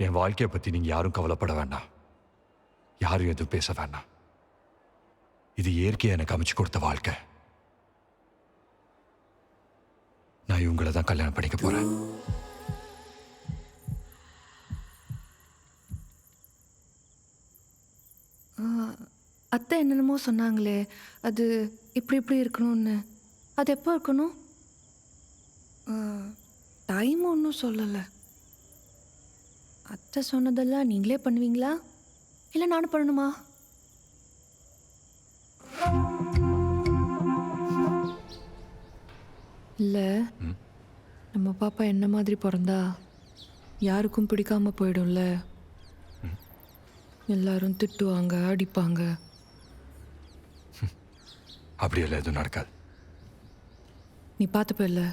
என் வாழ்க்கையை பற்றி நீங்கள் யாரும் கவலைப்பட வேண்டாம். யாரும் எதுவும் பேச வேண்டாம். இது இயற்கையை எனக்கு அமைச்சு கொடுத்த வாழ்க்கை. நான் இவங்களை தான் கல்யாணம் பண்ணிக்க போகிறேன். அத்தை என்னென்னமோ சொன்னாங்களே, அது இப்படி இப்படி இருக்கணும்னு. அது எப்போ இருக்கணும்? டைம் ஒன்றும் சொல்லலை. அத்தை சொன்னதெல்லாம் நீங்களே பண்ணுவீங்களா, இல்லை நானும் பண்ணணுமா? இல்லை, நம்ம பாப்பா என்ன மாதிரி பிறந்தா யாருக்கும் பிடிக்காம போயிடும்ல. எல்லாரும் திட்டுவாங்க, அடிப்பாங்க. அப்படியெல்லாம் எதுவும் நடக்காது. நீ பார்த்துப்ப இல்லை?